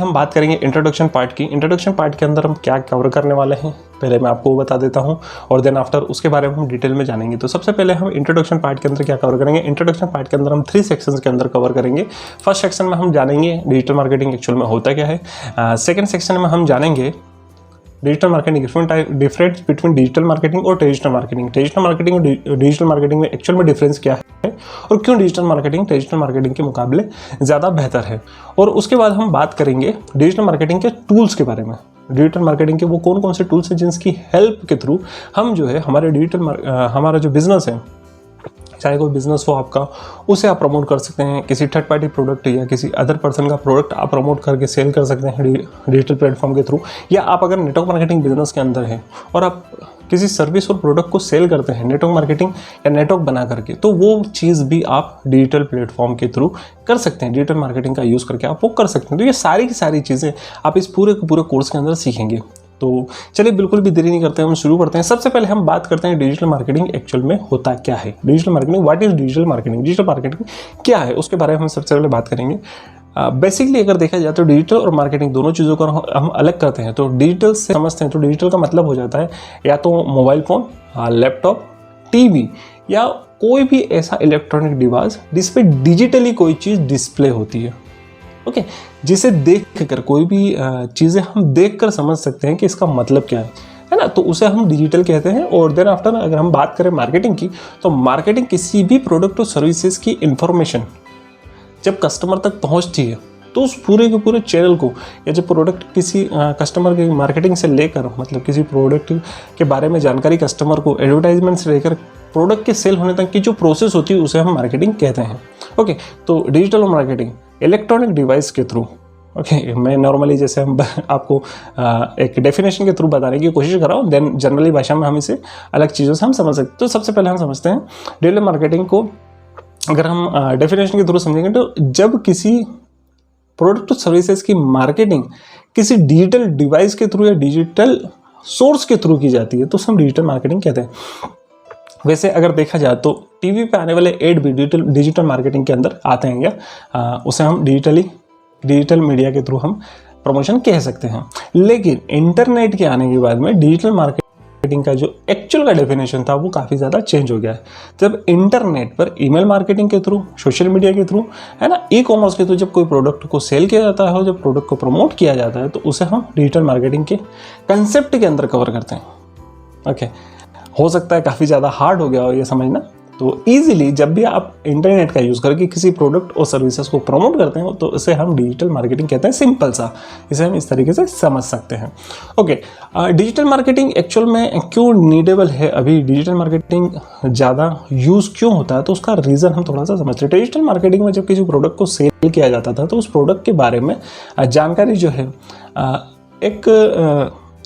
हम बात करेंगे इंट्रोडक्शन पार्ट की। इंट्रोडक्शन पार्ट के अंदर हम क्या कवर करने वाले हैं पहले मैं आपको बता देता हूं और देन आफ्टर उसके बारे में हम डिटेल में जानेंगे। तो सबसे पहले हम इंट्रोडक्शन पार्ट के अंदर क्या कवर करेंगे। इंट्रोडक्शन पार्ट के अंदर हम 3 सेक्शंस के अंदर कवर करेंगे। फर्स्ट सेक्शन में हम जानेंगे डिजिटल मार्केटिंग एक्चुअल में होता क्या है। सेकेंड सेक्शन में हम जानेंगे digital marketing difference between digital marketing और ट्रेडिशनल मार्केटिंग। ट्रेडिशनल मार्केटिंग और डिजिटल मार्केटिंग में एक्चुअल में डिफरेंस क्या है और क्यों डिजिटल मार्केटिंग ट्रेडिशनल मार्केटिंग के मुकाबले ज़्यादा बेहतर है। और उसके बाद हम बात करेंगे डिजिटल मार्केटिंग के टूल्स के बारे में। डिजिटल मार्केटिंग के वो कौन कौन से टूल्स हैं जिनकी हेल्प के थ्रू हम जो है हमारा जो बिजनेस है, चाहे कोई बिजनेस हो आपका, उसे आप प्रमोट कर सकते हैं। किसी थर्ड पार्टी प्रोडक्ट या किसी अदर पर्सन का प्रोडक्ट आप प्रमोट करके सेल कर सकते हैं डिजिटल प्लेटफॉर्म के थ्रू। या आप अगर नेटवर्क मार्केटिंग बिजनेस के अंदर हैं और आप किसी सर्विस और प्रोडक्ट को सेल करते हैं नेटवर्क मार्केटिंग या नेटवर्क बना करके, तो वो चीज़ भी आप डिजिटल प्लेटफॉर्म के थ्रू कर सकते हैं। डिजिटल मार्केटिंग का यूज़ करके आप वो कर सकते हैं। तो ये सारी की सारी चीज़ें आप इस पूरे के पूरे कोर्स के अंदर सीखेंगे। तो चलिए बिल्कुल भी देरी नहीं करते हैं, हम शुरू करते हैं। सबसे पहले हम बात करते हैं डिजिटल मार्केटिंग एक्चुअल में होता क्या है। Digital marketing, what is digital marketing, digital marketing क्या है उसके बारे में हम सबसे पहले बात करेंगे। बेसिकली अगर देखा जाए तो डिजिटल और मार्केटिंग दोनों चीज़ों को हम अलग करते हैं। तो डिजिटल से समझते हैं तो डिजिटल का मतलब हो जाता है या तो मोबाइल फ़ोन, लैपटॉप, टीवी या कोई भी ऐसा इलेक्ट्रॉनिक डिवाइस जिस पे डिजिटली कोई चीज़ डिस्प्ले होती है। ओके, जिसे देख कर कोई भी चीज़ें हम देख कर समझ सकते हैं कि इसका मतलब क्या है ना, तो उसे हम डिजिटल कहते हैं। और देन आफ्टर अगर हम बात करें मार्केटिंग की, तो मार्केटिंग किसी भी प्रोडक्ट और सर्विसेज की इंफॉर्मेशन जब कस्टमर तक पहुंचती है तो उस पूरे के पूरे चैनल को, या जब प्रोडक्ट किसी कस्टमर के मार्केटिंग से लेकर, मतलब किसी प्रोडक्ट के बारे में जानकारी कस्टमर को एडवर्टाइजमेंट से लेकर प्रोडक्ट के सेल होने तक की जो प्रोसेस होती है उसे हम मार्केटिंग कहते हैं। ओके, तो डिजिटल मार्केटिंग इलेक्ट्रॉनिक डिवाइस के थ्रू, ओके, मैं नॉर्मली जैसे हम आपको एक डेफिनेशन के थ्रू बताने की कोशिश कर रहा हूँ, देन जनरली भाषा में हम इसे अलग चीज़ों से हम समझ सकते हैं। तो सबसे पहले हम समझते हैं डिजिटल मार्केटिंग को। अगर हम डेफिनेशन के थ्रू समझेंगे तो जब किसी प्रोडक्ट और सर्विसेज की मार्केटिंग किसी डिजिटल डिवाइस के थ्रू या डिजिटल सोर्स के थ्रू की जाती है तो उसे हम डिजिटल मार्केटिंग कहते हैं। वैसे अगर देखा जाए तो टीवी पे आने वाले एड भी डिजिटल मार्केटिंग के अंदर आते हैं, या उसे हम डिजिटल मीडिया के थ्रू हम प्रमोशन कह सकते हैं। लेकिन इंटरनेट के आने के बाद में डिजिटल मार्केटिंग का जो एक्चुअल का डेफिनेशन था वो काफ़ी ज़्यादा चेंज हो गया है। जब इंटरनेट पर ईमेल मार्केटिंग के थ्रू, सोशल मीडिया के थ्रू, है ना, ई कॉमर्स के थ्रू जब कोई प्रोडक्ट को सेल किया जाता है और जब प्रोडक्ट को प्रमोट किया जाता है तो उसे हम डिजिटल मार्केटिंग के कंसेप्ट के अंदर कवर करते हैं। ओके, हो सकता है काफ़ी ज़्यादा हार्ड हो गया हो ये समझना। तो ईजिली जब भी आप इंटरनेट का यूज़ करके किसी प्रोडक्ट और सर्विसेज को प्रमोट करते हैं तो इसे हम डिजिटल मार्केटिंग कहते हैं। सिंपल सा इसे हम इस तरीके से समझ सकते हैं। ओके, डिजिटल मार्केटिंग एक्चुअल में क्यों नीडेबल है, अभी डिजिटल मार्केटिंग ज़्यादा यूज़ क्यों होता है, तो उसका रीज़न हम थोड़ा सा समझते हैं। डिजिटल मार्केटिंग में जब किसी प्रोडक्ट को सेल किया जाता था तो उस प्रोडक्ट के बारे में जानकारी जो है एक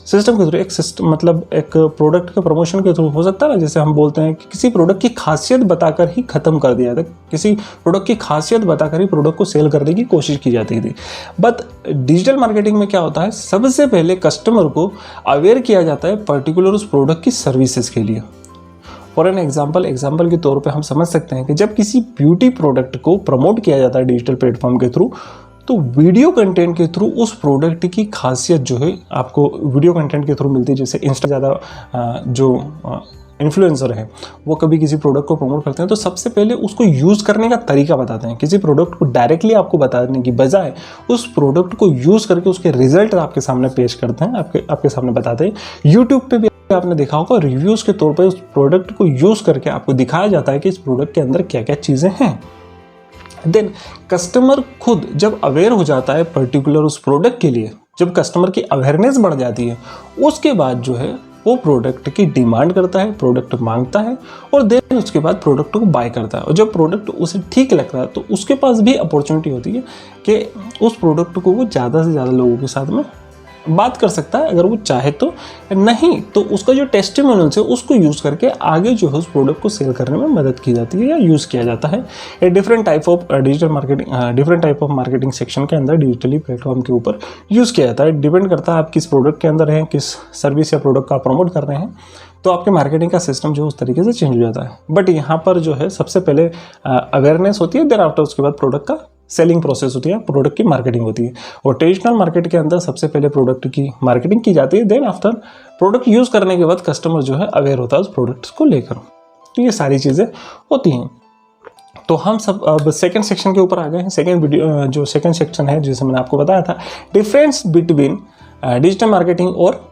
सिस्टम के थ्रू, एक सिस्टम मतलब एक प्रोडक्ट के प्रमोशन के थ्रू हो सकता है ना। जैसे हम बोलते हैं कि किसी प्रोडक्ट की खासियत बताकर ही ख़त्म कर दिया था, किसी प्रोडक्ट की खासियत बताकर ही प्रोडक्ट को सेल करने की कोशिश की जाती थी। बट डिजिटल मार्केटिंग में क्या होता है, सबसे पहले कस्टमर को अवेयर किया जाता है पर्टिकुलर उस प्रोडक्ट की सर्विसेज के लिए। फॉर एन एग्जाम्पल के तौर पर हम समझ सकते हैं कि जब किसी ब्यूटी प्रोडक्ट को प्रमोट किया जाता है डिजिटल प्लेटफॉर्म के थ्रू, तो वीडियो कंटेंट के थ्रू उस प्रोडक्ट की खासियत जो है आपको वीडियो कंटेंट के थ्रू मिलती है। जैसे इंस्टा ज़्यादा जो इन्फ्लुएंसर हैं वो कभी किसी प्रोडक्ट को प्रमोट करते हैं तो सबसे पहले उसको यूज़ करने का तरीका बताते हैं। किसी प्रोडक्ट को डायरेक्टली आपको बताने की बजाय उस प्रोडक्ट को यूज़ करके उसके रिजल्ट आपके सामने पेश करते हैं, आपके सामने बताते हैं। यूट्यूब पे भी आपने देखा होगा रिव्यूज़ के तौर पर उस प्रोडक्ट को यूज़ करके आपको दिखाया जाता है कि इस प्रोडक्ट के अंदर क्या क्या चीज़ें हैं। देन कस्टमर खुद जब अवेयर हो जाता है पर्टिकुलर उस प्रोडक्ट के लिए, जब कस्टमर की अवेयरनेस बढ़ जाती है, उसके बाद जो है वो प्रोडक्ट की डिमांड करता है, प्रोडक्ट मांगता है और देन उसके बाद प्रोडक्ट को बाय करता है। और जब प्रोडक्ट उसे ठीक लगता है तो उसके पास भी अपॉर्चुनिटी होती है कि उस प्रोडक्ट को वो ज़्यादा से ज़्यादा लोगों के साथ में बात कर सकता है अगर वो चाहे तो। नहीं तो उसका जो टेस्टिमोनियल्स है उसको यूज़ करके आगे जो है उस प्रोडक्ट को सेल करने में मदद की जाती है या यूज़ किया जाता है। ये different type of marketing section के अंदर डिजिटली प्लेटफॉर्म के ऊपर यूज़ किया जाता है। डिपेंड करता है आप किस प्रोडक्ट के अंदर हैं, किस सर्विस या प्रोडक्ट का प्रमोट कर रहे हैं, तो आपके मार्केटिंग का सिस्टम जो उस तरीके से चेंज हो जाता है। बट यहाँ पर जो है सबसे पहले अवेयरनेस होती है, देन आफ्टर उसके बाद प्रोडक्ट का सेलिंग प्रोसेस होती है, प्रोडक्ट की मार्केटिंग होती है। और ट्रेडिशनल मार्केट के अंदर सबसे पहले प्रोडक्ट की मार्केटिंग की जाती है, देन आफ्टर प्रोडक्ट यूज़ करने के बाद कस्टमर जो है अवेयर होता है उस प्रोडक्ट को लेकर। तो ये सारी चीज़ें होती हैं। तो हम सब अब सेकंड सेक्शन के ऊपर आ गए हैं। सेकंड वीडियो जो सेकंड सेक्शन है, जैसे मैंने आपको बताया था, डिफरेंस बिटवीन डिजिटल मार्केटिंग और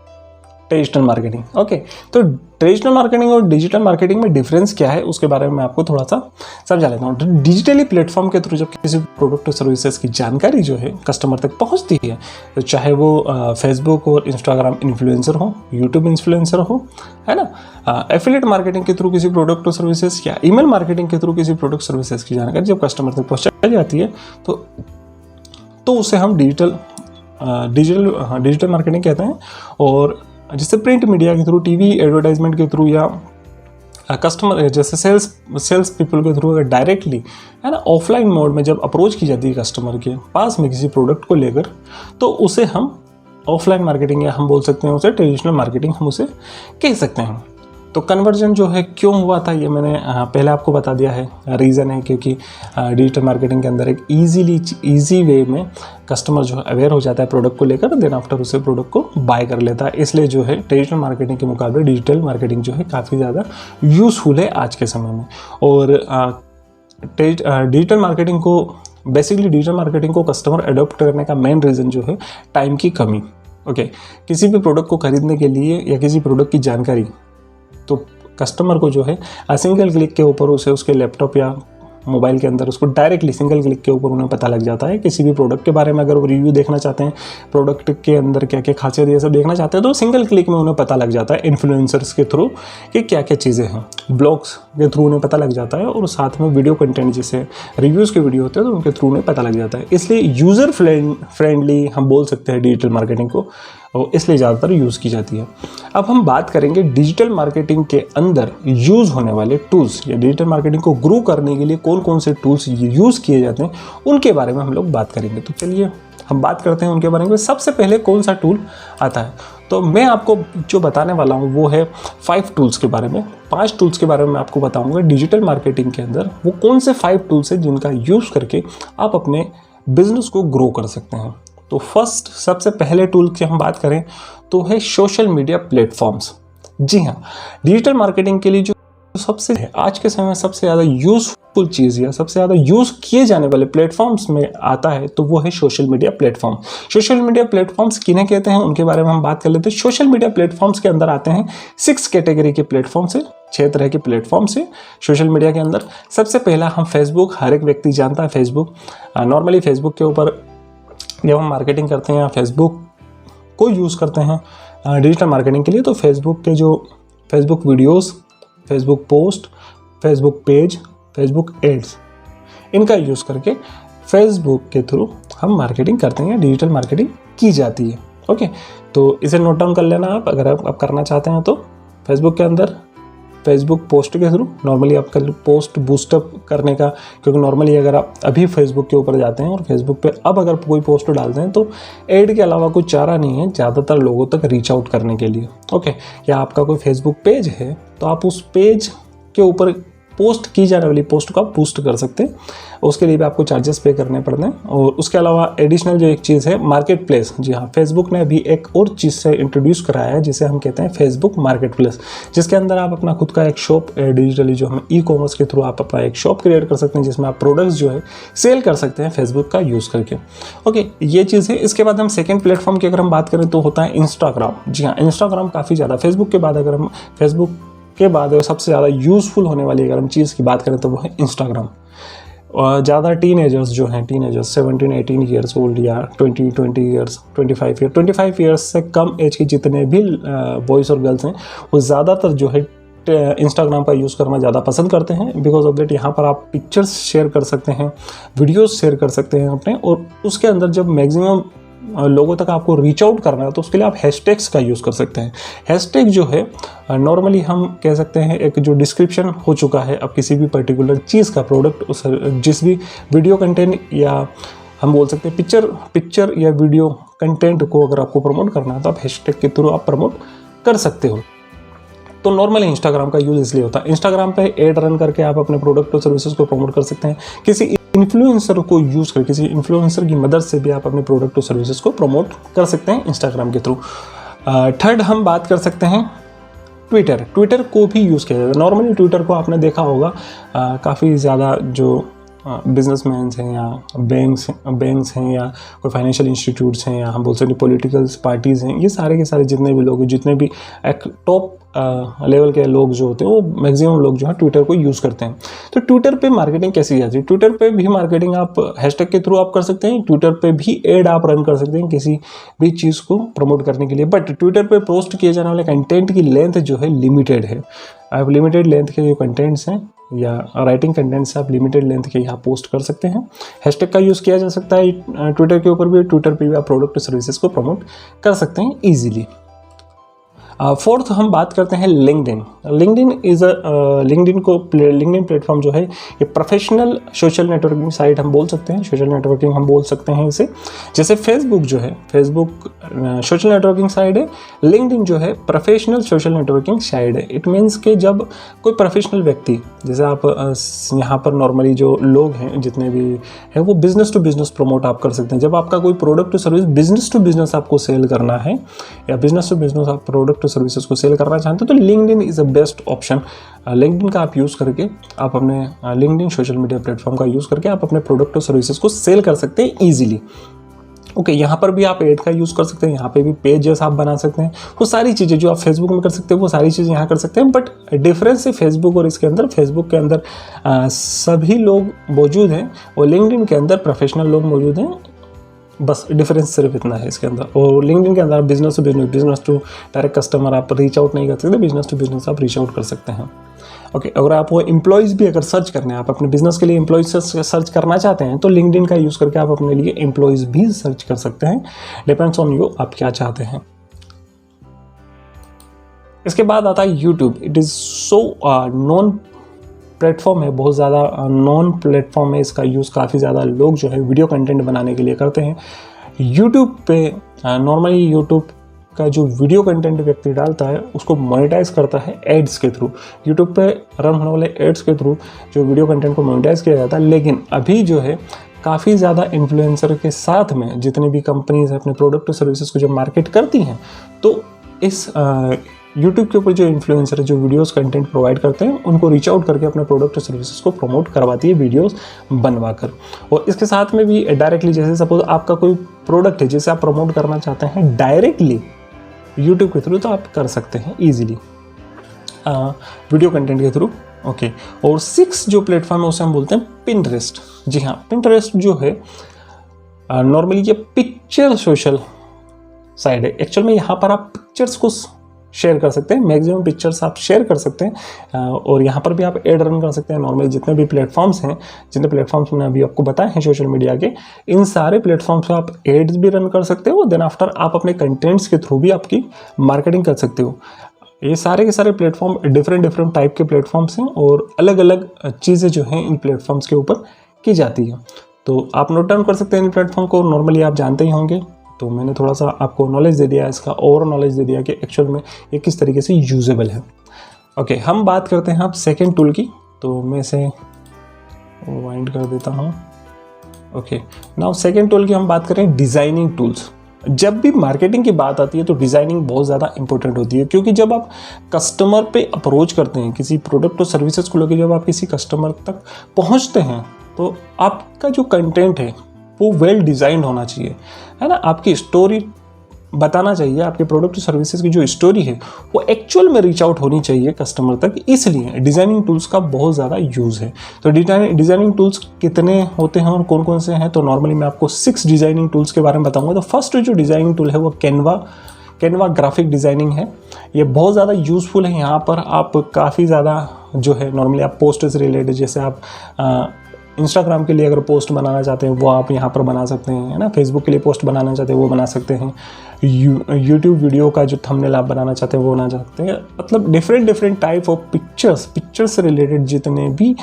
ट्रेडिशनल मार्केटिंग। ओके, तो ट्रेडिशनल मार्केटिंग और डिजिटल मार्केटिंग में डिफरेंस क्या है उसके बारे में मैं आपको थोड़ा सा समझा लेता हूँ। डिजिटली प्लेटफॉर्म के थ्रू जब किसी प्रोडक्ट और सर्विसेज की जानकारी जो है कस्टमर तक पहुँचती है, तो चाहे वो फेसबुक और इंस्टाग्राम इन्फ्लुएंसर हो, यूट्यूब इन्फ्लुएंसर हो, है ना, एफिलिएट मार्केटिंग के थ्रू किसी प्रोडक्ट और सर्विसेज या ईमेल मार्केटिंग के थ्रू किसी प्रोडक्ट सर्विसेज की जानकारी जब कस्टमर तक पहुँचाई जाती है, तो उसे हम डिजिटल मार्केटिंग कहते हैं। और जैसे प्रिंट मीडिया के थ्रू, टीवी एडवर्टाइजमेंट के थ्रू, या कस्टमर जैसे सेल्स पीपल के थ्रू, अगर डायरेक्टली, है ना, ऑफलाइन मोड में जब अप्रोच की जाती है कस्टमर के पास में किसी प्रोडक्ट को लेकर, तो उसे हम ऑफलाइन मार्केटिंग, या हम बोल सकते हैं उसे ट्रेडिशनल मार्केटिंग हम उसे कह सकते हैं। तो कन्वर्जन जो है क्यों हुआ था, ये मैंने पहले आपको बता दिया है। रीज़न है क्योंकि डिजिटल मार्केटिंग के अंदर एक ईजी वे में कस्टमर जो है अवेयर हो जाता है प्रोडक्ट को लेकर, देन आफ्टर उसे प्रोडक्ट को बाय कर लेता है। इसलिए जो है ट्रेडिशनल मार्केटिंग के मुकाबले डिजिटल मार्केटिंग जो है काफ़ी ज़्यादा यूज़फुल है आज के समय में। और डिजिटल मार्केटिंग को बेसिकली डिजिटल मार्केटिंग को कस्टमर अडॉप्ट करने का मेन रीज़न जो है टाइम की कमी। ओके, किसी भी प्रोडक्ट को खरीदने के लिए या किसी प्रोडक्ट की जानकारी, तो कस्टमर को जो है सिंगल क्लिक के ऊपर उसे उसके लैपटॉप या मोबाइल के अंदर उसको डायरेक्टली सिंगल क्लिक के ऊपर उन्हें पता लग जाता है। किसी भी प्रोडक्ट के बारे में अगर वो रिव्यू देखना चाहते हैं, प्रोडक्ट के अंदर क्या क्या खासियत ये सब देखना चाहते हैं, तो सिंगल क्लिक में उन्हें पता लग जाता है इन्फ्लुएंसर्स के थ्रू कि क्या क्या चीज़ें हैं। ब्लॉग्स के थ्रू उन्हें पता लग जाता है, और साथ में वीडियो कंटेंट जैसे रिव्यूज़ के वीडियो होते हैं तो उनके थ्रू उन्हें पता लग जाता है। इसलिए यूज़र फ्रेंडली हम बोल सकते हैं डिजिटल मार्केटिंग को, और इसलिए ज़्यादातर यूज़ की जाती है। अब हम बात करेंगे डिजिटल मार्केटिंग के अंदर यूज़ होने वाले टूल्स, या डिजिटल मार्केटिंग को ग्रो करने के लिए कौन कौन से टूल्स यूज़ किए जाते हैं उनके बारे में हम लोग बात करेंगे। तो चलिए हम बात करते हैं उनके बारे में। सबसे पहले कौन सा टूल आता है, तो मैं आपको जो बताने वाला हूँ वो है 5 टूल्स के बारे में। 5 टूल्स के बारे में आपको बताऊँगा डिजिटल मार्केटिंग के अंदर वो कौन से 5 टूल्स हैं जिनका यूज़ करके आप अपने बिजनेस को ग्रो कर सकते हैं। तो फर्स्ट, सबसे पहले टूल की हम बात करें तो है सोशल मीडिया प्लेटफॉर्म्स। जी हाँ, डिजिटल मार्केटिंग के लिए जो सबसे आज के समय में सबसे ज़्यादा यूज़फुल चीज़ या सबसे ज़्यादा यूज़ किए जाने वाले प्लेटफॉर्म्स में आता है तो वो है social media platform. Social media platforms किन्हें कहते हैं उनके बारे में हम बात कर लेते हैं। सोशल मीडिया प्लेटफॉर्म्स के अंदर आते हैं 6 कैटेगरी के प्लेटफॉर्म से, 6 तरह के प्लेटफॉर्म से सोशल मीडिया के अंदर। सबसे पहला हम फेसबुक, हर एक व्यक्ति जानता है फेसबुक। नॉर्मली फेसबुक के ऊपर जब हम मार्केटिंग करते हैं या फेसबुक को यूज़ करते हैं डिजिटल मार्केटिंग के लिए, तो फेसबुक के जो Facebook videos, Facebook post, Facebook page, Facebook ads, इनका यूज़ करके फेसबुक के थ्रू हम मार्केटिंग करते हैं या डिजिटल मार्केटिंग की जाती है। ओके, तो इसे नोट डाउन कर लेना आप अगर आप करना चाहते हैं तो। फेसबुक के अंदर फेसबुक पोस्ट के थ्रू नॉर्मली आपका पोस्ट बूस्टअप करने का, क्योंकि नॉर्मली अगर आप अभी फेसबुक के ऊपर जाते हैं और फेसबुक पे अब अगर कोई पोस्ट डालते हैं तो ऐड के अलावा कोई चारा नहीं है ज़्यादातर लोगों तक रीच आउट करने के लिए। ओके, या आपका कोई फेसबुक पेज है तो आप उस पेज के ऊपर पोस्ट की जाने वाली पोस्ट को आप बूस्ट कर सकते हैं, उसके लिए भी आपको चार्जेस पे करने पड़ते हैं। और उसके अलावा एडिशनल जो एक चीज़ है मार्केट प्लेस। जी हाँ, फेसबुक ने अभी एक और चीज़ से इंट्रोड्यूस कराया है जिसे हम कहते हैं फेसबुक मार्केट प्लेस, जिसके अंदर आप अपना खुद का एक शॉप डिजिटली जो हम ई कॉमर्स के थ्रू आप अपना एक शॉप क्रिएट कर सकते हैं जिसमें आप प्रोडक्ट्स जो है सेल कर सकते हैं फेसबुक का यूज़ करके। ओके, ये चीज़ है। इसके बाद हम सेकेंड प्लेटफॉर्म की अगर हम बात करें तो होता है इंस्टाग्राम। जी हाँ, इंस्टाग्राम काफ़ी ज़्यादा फेसबुक के बाद, अगर हम फेसबुक के बाद सबसे ज़्यादा यूज़फुल होने वाली अगर हम चीज़ की बात करें तो वो है इंस्टाग्राम। ज़्यादा टीनेजर्स जो हैं, टीनेजर्स 17-18 ईयर्स ओल्ड या 20 ईयर्स, 25 ईयर्स से कम एज के जितने भी बॉयज़ और गर्ल्स हैं वो ज़्यादातर जो है इंस्टाग्राम का यूज़ करना ज़्यादा पसंद करते हैं। बिकॉज ऑफ दैट यहाँ पर आप पिक्चर्स शेयर कर सकते हैं, वीडियोस शेयर कर सकते हैं अपने, और उसके अंदर जब मैक्सिमम लोगों तक आपको रीच आउट करना है तो उसके लिए आप हैशटैग्स का यूज़ कर सकते हैं। हैशटैग जो है नॉर्मली हम कह सकते हैं एक जो डिस्क्रिप्शन हो चुका है अब किसी भी पर्टिकुलर चीज़ का, प्रोडक्ट, उस जिस भी वीडियो कंटेंट या हम बोल सकते हैं पिक्चर या वीडियो कंटेंट को अगर आपको प्रमोट करना है तो आप हैशटैग के थ्रू आप प्रमोट कर सकते हो। तो नॉर्मली इंस्टाग्राम का यूज़ इसलिए होता है। इंस्टाग्राम पे ऐड रन करके आप अपने प्रोडक्ट और सर्विसेज को प्रमोट कर सकते हैं। किसी इन्फ्लुएंसर को यूज़ कर, किसी इन्फ्लुएंसर की मदद से भी आप अपने प्रोडक्ट और सर्विसेज को प्रमोट कर सकते हैं इंस्टाग्राम के थ्रू। थर्ड हम बात कर सकते हैं ट्विटर को भी यूज़ किया जाता है। नॉर्मली ट्विटर को आपने देखा होगा काफ़ी ज़्यादा जो बिजनेसमैन्स हैं या बैंक्स हैं या कोई फाइनेंशियल इंस्टीट्यूट्स हैं या हम बोल सकते पॉलिटिकल पार्टीज़ हैं, ये सारे के सारे जितने भी लोग हैं, जितने भी एक टॉप लेवल के लोग जो होते हैं वो मैक्सिमम लोग जो है ट्विटर को यूज़ करते हैं। तो ट्विटर पे मार्केटिंग कैसी जाती है? ट्विटर पे भी मार्केटिंग आप हैशटैग के थ्रू आप कर सकते हैं। ट्विटर पे भी एड आप रन कर सकते हैं किसी भी चीज़ को प्रमोट करने के लिए। बट ट्विटर पे पोस्ट किए जाने वाले कंटेंट की लेंथ जो है लिमिटेड है। आप लिमिटेड लेंथ के जो कंटेंट्स हैं या राइटिंग कंटेंट से आप लिमिटेड लेंथ के यहाँ पोस्ट कर सकते हैं। हैशटैग का यूज़ किया जा सकता है ट्विटर के ऊपर भी। ट्विटर पे भी आप प्रोडक्ट सर्विसेज को प्रमोट कर सकते हैं ईजिली। फोर्थ हम बात करते हैं लिंक्डइन। लिंक्डइन प्लेटफॉर्म जो है ये प्रोफेशनल सोशल नेटवर्किंग साइट हम बोल सकते हैं, सोशल नेटवर्किंग हम बोल सकते हैं इसे। जैसे फेसबुक जो है, फेसबुक सोशल नेटवर्किंग साइट है, लिंक्डइन जो है प्रोफेशनल सोशल नेटवर्किंग साइट है। इट मीन्स कि जब कोई प्रोफेशनल व्यक्ति, जैसे आप यहाँ पर नॉर्मली जो लोग हैं जितने भी हैं वो बिजनेस टू बिजनेस प्रमोट आप कर सकते हैं। जब आपका कोई product to service business to business आपको सेल करना है या बिजनेस टू बिजनेस आप प्रोडक्ट सर्विसेज को सेल करना चाहते हो तो LinkedIn is a best option. LinkedIn का आप यूज़ करके आप अपने लिंक्डइन सोशल मीडिया प्लेटफॉर्म का यूज़ करके आप अपने प्रोडक्ट और सर्विसेज को सेल कर सकते हैं ईजिली। ओके, यहाँ पर भी आप एड का यूज़ कर सकते हैं, यहाँ पे भी पेजेस आप बना सकते हैं। वो सारी चीज़ें जो आप फेसबुक में कर सकते हैं वो सारी चीज़ें यहाँ कर सकते हैं। बट डिफरेंस है फेसबुक और इसके अंदर, फेसबुक के अंदर सभी लोग मौजूद हैं और लिंक्डइन के अंदर प्रोफेशनल लोग मौजूद हैं। बस डिफरेंस सिर्फ इतना है इसके अंदर। और लिंक्डइन के अंदर बिजनेस टू डायरेक्ट कस्टमर आप रीच आउट नहीं कर सकते, बिजनेस टू बिजनेस आप रीच आउट कर सकते हैं। ओके, अगर आप वो एम्प्लॉयज़ भी अगर सर्च करने हैं, आप अपने बिजनेस के लिए एम्प्लॉयज़ सर्च करना चाहते हैं तो लिंक्डइन का यूज़ करके आप अपने लिए एम्प्लॉयज़ भी सर्च कर सकते हैं। डिपेंड्स ऑन यू, आप क्या चाहते हैं। इसके बाद आता है YouTube. It is so non platform है, बहुत ज़्यादा नॉन प्लेटफॉर्म है। इसका यूज़ काफ़ी ज़्यादा लोग जो है वीडियो कंटेंट बनाने के लिए करते हैं। यूट्यूब पे नॉर्मली यूट्यूब का जो वीडियो कंटेंट व्यक्ति डालता है उसको मोनेटाइज करता है एड्स के थ्रू। यूट्यूब पे रन होने वाले एड्स के थ्रू जो वीडियो कंटेंट को मोनेटाइज किया जाता है। लेकिन अभी जो है काफ़ी ज़्यादा इन्फ्लुएंसर के साथ में जितनी भी कंपनीज अपने प्रोडक्ट और सर्विसेज को जब मार्केट करती हैं तो इस यूट्यूब के ऊपर जो इन्फ्लुएंसर जो वीडियोस कंटेंट प्रोवाइड करते हैं उनको रीच आउट करके अपने प्रोडक्ट और सर्विसेज को प्रमोट करवाती है वीडियोस बनवाकर। और इसके साथ में भी डायरेक्टली, जैसे सपोज आपका कोई प्रोडक्ट है जिसे आप प्रमोट करना चाहते हैं डायरेक्टली यूट्यूब के थ्रू, तो आप कर सकते हैं ईजिली वीडियो कंटेंट के थ्रू। ओके, और 6 जो प्लेटफॉर्म है उसे हम बोलते हैं पिंटरेस्ट। जी हाँ, पिंटरेस्ट जो है नॉर्मली ये पिक्चर सोशल साइड है। एक्चुअल में यहाँ पर आप पिक्चर्स को शेयर कर सकते हैं, मैक्सिमम पिक्चर्स आप शेयर कर सकते हैं और यहाँ पर भी आप एड रन कर सकते हैं। नॉर्मली जितने भी प्लेटफॉर्म्स हैं, जितने प्लेटफॉर्म्स मैंने अभी आपको बताए हैं सोशल मीडिया के, इन सारे प्लेटफॉर्म्स पे आप एड्स भी रन कर सकते हो। देन आफ्टर आप अपने कंटेंट्स के थ्रू भी आपकी मार्केटिंग कर सकते हो। ये सारे के सारे प्लेटफॉर्म डिफरेंट टाइप के प्लेटफॉर्म्स हैं और अलग अलग चीज़ें जो हैं इन प्लेटफॉर्म्स के ऊपर की जाती हैं। तो आप नोट डाउन कर सकते हैं इन प्लेटफॉर्म को, नॉर्मली आप जानते ही होंगे। तो मैंने थोड़ा सा आपको नॉलेज दे दिया, इसका ओवर नॉलेज दे दिया कि एक्चुअल में ये किस तरीके से यूजेबल है। ओके, हम बात करते हैं अब सेकेंड टूल की। तो मैं इसे वाइंड कर देता हूँ। ओके, नाउ सेकेंड टूल की हम बात करें डिज़ाइनिंग टूल्स। जब भी मार्केटिंग की बात आती है तो डिज़ाइनिंग बहुत ज़्यादा इंपॉर्टेंट होती है, क्योंकि जब आप कस्टमर पे अप्रोच करते हैं किसी प्रोडक्ट और सर्विसेज को लेकर, जब आप किसी कस्टमर तक पहुँचते हैं तो आपका जो कंटेंट है वो वेल डिज़ाइंड होना चाहिए, है ना। आपकी स्टोरी बताना चाहिए, आपके प्रोडक्ट सर्विसेज की जो स्टोरी है वो एक्चुअल में रीच आउट होनी चाहिए कस्टमर तक। इसलिए डिज़ाइनिंग टूल्स का बहुत ज़्यादा यूज़ है। तो डिज़ाइनिंग टूल्स कितने होते हैं और कौन कौन से हैं, तो नॉर्मली मैं आपको 6 डिज़ाइनिंग टूल्स के बारे में बताऊँगा। तो फर्स्ट जो डिज़ाइनिंग टूल है वो कैनवा ग्राफिक डिज़ाइनिंग है। ये बहुत ज़्यादा यूज़फुल है। यहाँ पर आप काफ़ी ज़्यादा जो है नॉर्मली आप पोस्ट से रिलेटेड, जैसे आप इंस्टाग्राम के लिए अगर पोस्ट बनाना चाहते हैं वो आप यहाँ पर बना सकते हैं, है ना। फेसबुक के लिए पोस्ट बनाना चाहते हैं वो बना सकते हैं। यूट्यूब वीडियो का जो थंबनेल आप बनाना चाहते हैं वो बना सकते हैं। मतलब डिफरेंट टाइप ऑफ पिक्चर्स से रिलेटेड जितने भी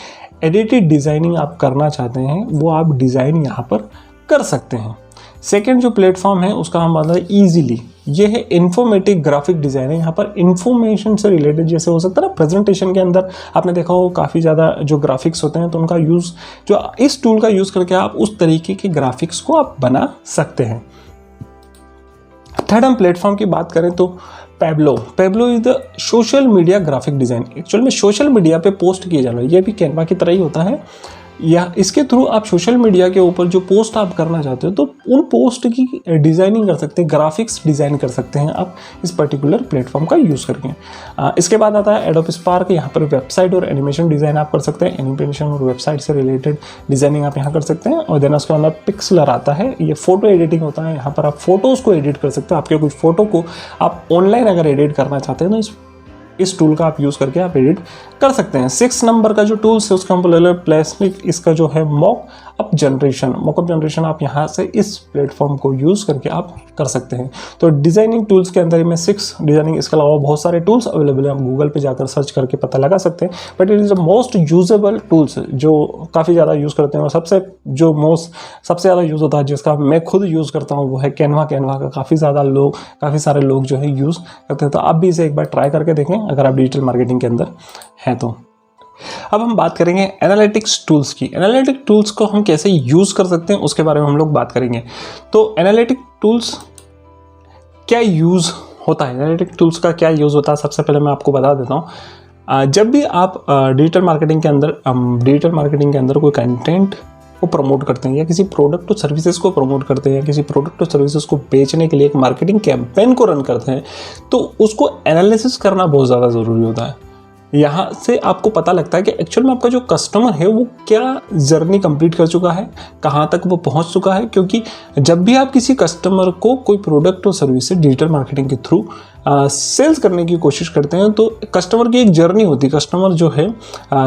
एडिटेड डिज़ाइनिंग आप करना चाहते हैं वो आप डिज़ाइन यहाँ पर कर सकते हैं। सेकेंड जो प्लेटफॉर्म है उसका हम मतलब ईजिली ये है इन्फॉर्मेटिव ग्राफिक डिज़ाइन है। यहाँ पर इंफॉर्मेशन से रिलेटेड जैसे हो सकता है ना, प्रेजेंटेशन के अंदर आपने देखा हो काफ़ी ज़्यादा जो ग्राफिक्स होते हैं, तो उनका यूज़ जो इस टूल का यूज़ करके आप उस तरीके के ग्राफिक्स को आप बना सकते हैं। थर्ड हम प्लेटफॉर्म की बात करें तो Pablo is the social media graphic design. Actual में सोशल मीडिया पे पोस्ट किए जाना, ये भी कैनवा की तरह ही होता है, या इसके थ्रू आप सोशल मीडिया के ऊपर जो पोस्ट आप करना चाहते हो तो उन पोस्ट की डिज़ाइनिंग कर सकते हैं, ग्राफिक्स डिज़ाइन कर सकते हैं आप इस पर्टिकुलर प्लेटफॉर्म का यूज़ करके। इसके बाद आता है एडोब स्पार्क। यहाँ पर वेबसाइट और एनिमेशन डिज़ाइन आप कर सकते हैं, एनिमेशन और वेबसाइट से रिलेटेड डिज़ाइनिंग आप यहाँ कर सकते हैं। और देन उसके अंदर पिक्सलर आता है, ये फोटो एडिटिंग होता है। यहाँ पर आप फोटोज़ को एडिट कर सकते हो, आपके कुछ फोटो को आप ऑनलाइन अगर एडिट करना चाहते हैं तो इस टूल का आप यूज़ करके आप एडिट कर सकते हैं। 6 नंबर का जो टूल्स है उसका हम ले लें प्लेस्टिक, इसका जो है मॉकअप जनरेशन आप यहाँ से इस प्लेटफॉर्म को यूज़ करके आप कर सकते हैं। तो डिज़ाइनिंग टूल्स के अंदर में 6 डिज़ाइनिंग, इसके अलावा बहुत सारे टूल्स अवेलेबल हैं, आप गूगल पे जाकर सर्च करके पता लगा सकते हैं, but it is the most usable tools जो काफ़ी ज़्यादा यूज़ करते हैं। और सबसे ज़्यादा यूज़ होता है, जिसका मैं खुद यूज़ करता हूँ, वो है कैनवा का काफ़ी सारे लोग जो है यूज़ करते हैं। तो आप भी इसे एक बार ट्राई करके देखें अगर आप डिजिटल मार्केटिंग के अंदर हैं तो। अब हम बात करेंगे एनालिटिक्स टूल्स की। एनालिटिक टूल्स को हम कैसे यूज़ कर सकते हैं उसके बारे में हम लोग बात करेंगे। तो एनालिटिक टूल्स क्या यूज़ होता है, एनालिटिक टूल्स का क्या यूज़ होता है, सबसे पहले मैं आपको बता देता हूँ। जब भी आप डिजिटल मार्केटिंग के अंदर कोई कंटेंट को प्रमोट करते हैं या किसी प्रोडक्ट और सर्विसेज को प्रमोट करते हैं या किसी प्रोडक्ट और सर्विसेज को बेचने के लिए एक मार्केटिंग कैंपेन को रन करते हैं, तो उसको एनालिसिस करना बहुत ज़्यादा ज़रूरी होता है। यहाँ से आपको पता लगता है कि एक्चुअल में आपका जो कस्टमर है वो क्या जर्नी कंप्लीट कर चुका है, कहाँ तक वो पहुँच चुका है। क्योंकि जब भी आप किसी कस्टमर को कोई प्रोडक्ट और सर्विस से डिजिटल मार्केटिंग के थ्रू सेल्स करने की कोशिश करते हैं, तो कस्टमर की एक जर्नी होती है। कस्टमर जो है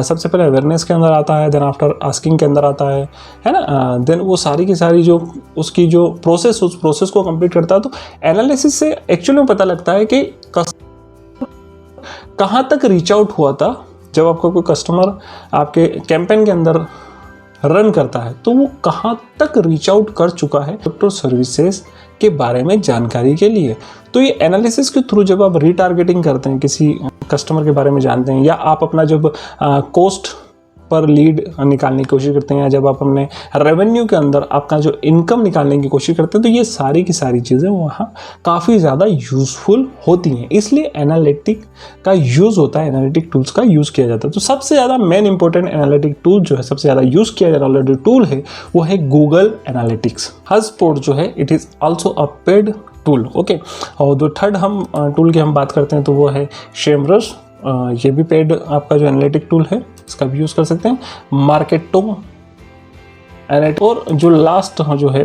सबसे पहले अवेयरनेस के अंदर आता है, देन आफ्टर आस्किंग के अंदर आता है ना, देन वो सारी की सारी जो उसकी जो प्रोसेस, उस प्रोसेस को कंप्लीट करता है। तो एनालिसिस से एक्चुअली में पता लगता है कि कहाँ तक रीच आउट हुआ था। जब आपका कोई कस्टमर आपके कैंपेन के अंदर रन करता है तो वो कहाँ तक रीच आउट कर चुका है प्रोडक्ट और सर्विसेज के बारे में जानकारी के लिए। तो ये एनालिसिस के थ्रू जब आप रीटारगेटिंग करते हैं, किसी कस्टमर के बारे में जानते हैं, या आप अपना जब कॉस्ट पर लीड निकालने की कोशिश करते हैं, या जब आप अपने रेवेन्यू के अंदर आपका जो इनकम निकालने की कोशिश करते हैं, तो ये सारी की सारी चीज़ें वहाँ काफ़ी ज़्यादा यूज़फुल होती हैं। इसलिए एनालिटिक का यूज़ होता है, एनालिटिक टूल्स का यूज़ किया जाता है। तो सबसे ज़्यादा मेन इंपॉर्टेंट एनालिटिक टूल जो है, सबसे ज़्यादा यूज़ किया जाने वाला जो टूल है वो है गूगल एनालिटिक्स। HubSpot जो है it is also a paid tool, okay. और जो थर्ड हम टूल की हम बात करते हैं तो वो है सेमरस। ये भी पेड आपका जो एनालिटिक टूल है इसका भी यूज़ कर सकते हैं। मार्केटो एनालिटिक, और जो लास्ट जो है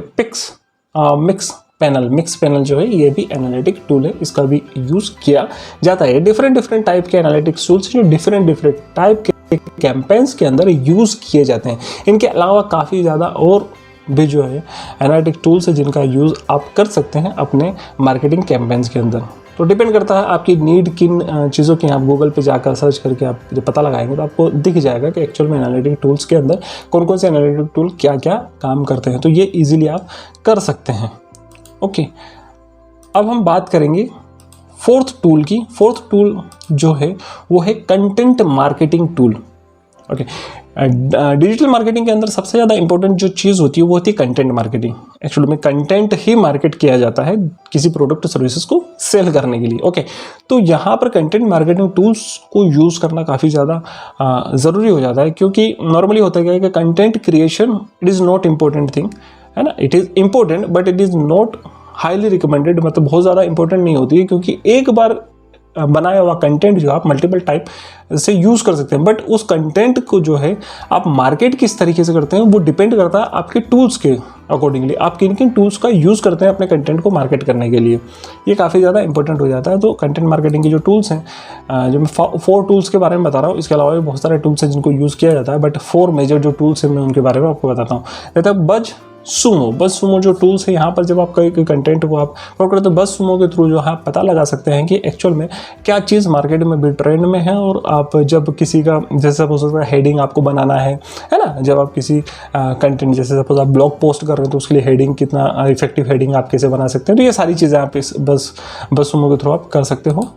मिक्स पैनल जो है ये भी एनालिटिक टूल है, इसका भी यूज़ किया जाता है। डिफरेंट टाइप के एनालिटिक्स टूल्स जो डिफरेंट टाइप के कैंपेन्स के अंदर यूज़ किए जाते हैं। इनके अलावा काफ़ी ज़्यादा और भी जो है एनालिटिक टूल्स है जिनका यूज़ आप कर सकते हैं अपने मार्केटिंग कैंपेन्स के अंदर। तो डिपेंड करता है आपकी नीड किन चीज़ों की। आप गूगल पे जाकर सर्च करके आप जब पता लगाएंगे तो आपको दिख जाएगा कि एक्चुअल में एनालिटिक टूल्स के अंदर कौन कौन से एनालिटिक टूल क्या क्या काम करते हैं। तो ये इजीली आप कर सकते हैं, ओके। अब हम बात करेंगे फोर्थ टूल की। फोर्थ टूल जो है वो है content marketing tool, okay. Digital marketing के अंदर सबसे ज़्यादा इंपॉर्टेंट जो चीज़ होती है वो होती है कंटेंट मार्केटिंग। एक्चुअली में कंटेंट ही मार्केट किया जाता है किसी प्रोडक्ट सर्विसेज को सेल करने के लिए, ओके। तो यहाँ पर कंटेंट मार्केटिंग टूल्स को यूज़ करना काफ़ी ज़्यादा ज़रूरी हो जाता है, क्योंकि नॉर्मली होता है कि content creation it is not important thing, है ना। It is important but it is not highly recommended, मतलब बहुत ज़्यादा इंपॉर्टेंट नहीं होती है, क्योंकि एक बार बनाया हुआ कंटेंट जो आप मल्टीपल टाइप से यूज़ कर सकते हैं। बट उस कंटेंट को जो है आप मार्केट किस तरीके से करते हैं वो डिपेंड करता है आपके टूल्स के अकॉर्डिंगली। आप किन किन टूल्स का यूज़ करते हैं अपने कंटेंट को मार्केट करने के लिए, ये काफ़ी ज़्यादा इंपॉर्टेंट हो जाता है। तो कंटेंट मार्केटिंग के जो टूल्स हैं, जो मैं 4 टूल्स के बारे में बता रहा हूँ, इसके अलावा भी बहुत सारे टूल्स हैं जिनको यूज़ किया जाता है, बट 4 मेजर जो टूल्स हैं मैं उनके बारे में आपको बताता हूँ। जैसे बज सुमो, बस सुमो जो टूल्स है, यहाँ पर जब आप कोई कंटेंट को आप प्रमोट करते हो बस सुमो के थ्रू जो है आप पता लगा सकते हैं कि एक्चुअल में क्या चीज़ मार्केट में भी ट्रेंड में है। और आप जब किसी का जैसे सपोज हेडिंग आपको बनाना है ना, जब आप किसी कंटेंट जैसे सपोज आप ब्लॉग पोस्ट कर रहे हैं तो उसके लिए हेडिंग कितना इफेक्टिव हेडिंग आप कैसे बना सकते हैं, तो ये सारी चीज़ें आप इस बस सुमो के थ्रू आप कर सकते हो।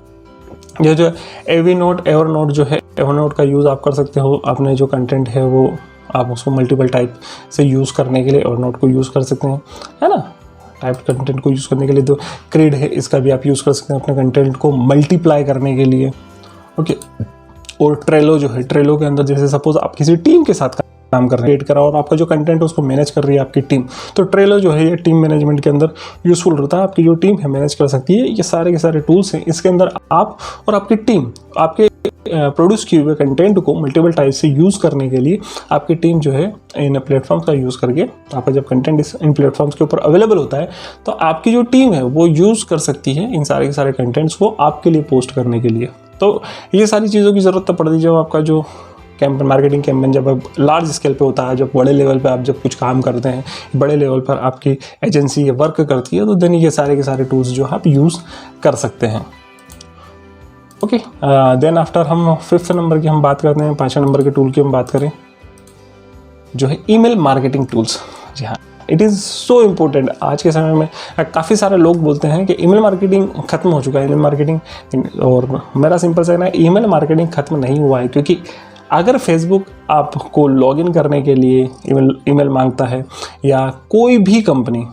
ये जो एवरनोट जो है, एवरनोट का यूज़ आप कर सकते हो। आपने जो कंटेंट है वो आप उसको मल्टीपल टाइप से यूज़ करने के लिए एवरनोट को यूज़ कर सकते हैं, है ना। टाइप कंटेंट को यूज़ करने के लिए तो क्रिड है, इसका भी आप यूज़ कर सकते हैं अपने कंटेंट को मल्टीप्लाई करने के लिए। ओके, और ट्रेलो जो है, ट्रेलो के अंदर जैसे सपोज आप किसी टीम के साथ काम कर रहे हैं और आपका जो कंटेंट है उसको मैनेज कर रही है आपकी टीम, तो ट्रेलो जो है ये टीम मैनेजमेंट के अंदर यूजफुल रहता है। आपकी जो टीम है मैनेज कर सकती है। ये सारे के सारे टूल्स हैं, इसके अंदर आप और आपकी टीम आपके प्रोड्यूस किए हुए कंटेंट को मल्टीपल टाइप से यूज़ करने के लिए आपकी टीम जो है इन प्लेटफॉर्म्स का यूज़ करके, आपका जब कंटेंट इन प्लेटफॉर्म्स के ऊपर अवेलेबल होता है तो आपकी जो टीम है वो यूज़ कर सकती है इन सारे के सारे कंटेंट्स को आपके लिए पोस्ट करने के लिए। तो ये सारी चीज़ों की ज़रूरत तो पड़ती है जब आपका जो कैंपेन, मार्केटिंग कैंपेन जब आप लार्ज स्केल पे होता है, जब बड़े लेवल पे आप जब कुछ काम करते हैं, बड़े लेवल पर आपकी एजेंसी वर्क करती है, तो देन ये सारे के सारे टूल्स जो आप यूज़ कर सकते हैं। ओके, देन आफ्टर हम 5th नंबर की हम बात करते हैं, 5वें नंबर के टूल की हम बात करें जो है ईमेल मार्केटिंग टूल्स। जी हाँ, इट इज़ सो इम्पोर्टेंट। आज के समय में काफ़ी सारे लोग बोलते हैं कि ईमेल मार्केटिंग खत्म हो चुका है, ईमेल मार्केटिंग, और मेरा सिंपल सा है ना, ईमेल मार्केटिंग खत्म नहीं हुआ है। क्योंकि अगर फेसबुक आपको लॉगिन करने के लिए ईमेल मांगता है, या कोई भी कंपनी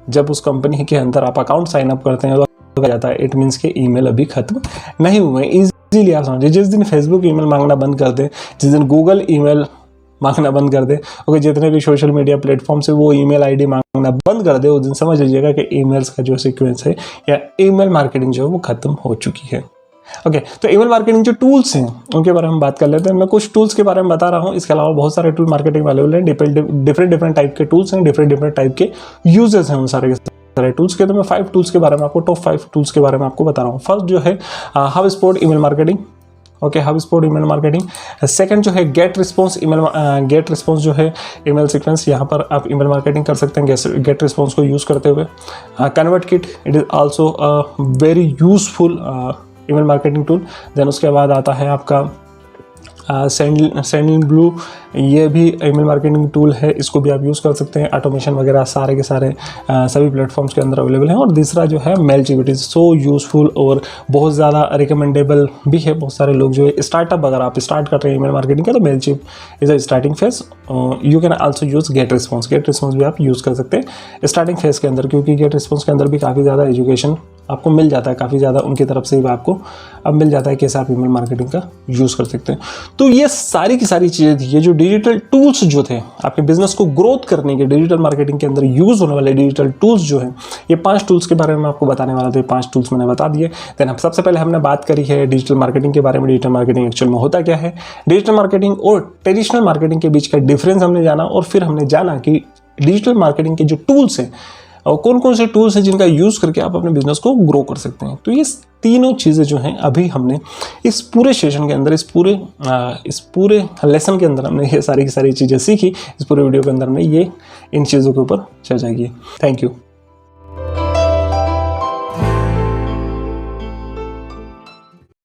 जब उस कंपनी के अंदर आप अकाउंट साइन अप करते हैं तो जाता है, इट मीन्स कि ईमेल अभी खत्म नहीं हुए। इजीली आप समझिए, जिस दिन फेसबुक ईमेल मांगना बंद कर दे, जिस दिन गूगल ईमेल मांगना बंद कर दे, ओके, जितने भी सोशल मीडिया प्लेटफॉर्म से वो ईमेल आईडी मांगना बंद कर दे, उस दिन समझ लीजिएगा कि ईमेल्स का जो सीक्वेंस है या ईमेल मार्केटिंग जो है वो खत्म हो चुकी है। ओके, तो ईमेल मार्केटिंग जो टूल्स हैं उनके बारे में बात कर लेते हैं। मैं कुछ टूल्स के बारे में बता रहा हूँ, इसके अलावा बहुत सारे टूल मार्केटिंग अवेलेबल हैं। डिफरेंट टाइप के टूल्स हैं, डिफरेंट टाइप के यूजर्स हैं उन सारे टूल्स के। तो मैं 5 टूल्स के बारे में आपको, टॉप 5 टूल्स के बारे में आपको बता रहा हूँ। फर्स्ट जो है HubSpot email marketing. Okay, HubSpot email marketing. Second जो है गेट रिस्पॉन्स जो है ईमेल सीक्वेंस, यहाँ पर आप ईमेल मार्केटिंग कर सकते हैं गेट रिस्पॉन्स को यूज़ करते हुए। ConvertKit, it is also very useful email marketing tool. Then उसके बाद आता है आपका Sendinblue, ये भी ईमेल मार्केटिंग टूल है, इसको भी आप यूज़ कर सकते हैं। ऑटोमेशन वगैरह सारे के सारे सभी प्लेटफॉर्म्स के अंदर अवेलेबल हैं। और तीसरा जो है Mailchimp, it is so useful और बहुत ज़्यादा रिकमेंडेबल भी है। बहुत सारे लोग जो है स्टार्टअप, अगर आप स्टार्ट कर रहे हैं ईमेल मार्केटिंग का, तो Mailchimp is a starting phase. You can also use GetResponse भी आप यूज़ कर सकते हैं स्टार्टिंग फेज के अंदर, क्योंकि गेट रिस्पॉन्स के अंदर भी काफ़ी ज़्यादा एजुकेशन आपको मिल जाता है, काफ़ी ज़्यादा उनकी तरफ से भी आपको अब मिल जाता है कैसे आप ईमेल मार्केटिंग का यूज़ कर सकते हैं। तो ये सारी की सारी चीज़ें थी, ये जो डिजिटल टूल्स जो थे आपके बिजनेस को ग्रोथ करने के, डिजिटल मार्केटिंग के अंदर यूज़ होने वाले डिजिटल टूल्स जो हैं, ये 5 टूल्स के बारे में आपको बताने वाला था। 5 टूल्स मैंने बता दिए। देन हम सबसे पहले हमने बात करी है डिजिटल मार्केटिंग के बारे में। डिजिटल मार्केटिंग एक्चुअल में होता क्या है, डिजिटल मार्केटिंग और ट्रेडिशनल मार्केटिंग के बीच का डिफरेंस हमने जाना, और फिर हमने जाना कि डिजिटल मार्केटिंग के जो टूल्स हैं और कौन कौन से टूल्स हैं जिनका यूज़ करके आप अपने बिजनेस को ग्रो कर सकते हैं। तो ये तीनों चीज़ें जो हैं अभी हमने इस पूरे सेशन के अंदर, इस पूरे लेसन के अंदर हमने ये सारी की सारी चीज़ें सीखी। इस पूरे वीडियो के अंदर हमने ये इन चीज़ों के ऊपर चर्चा की। Thank you.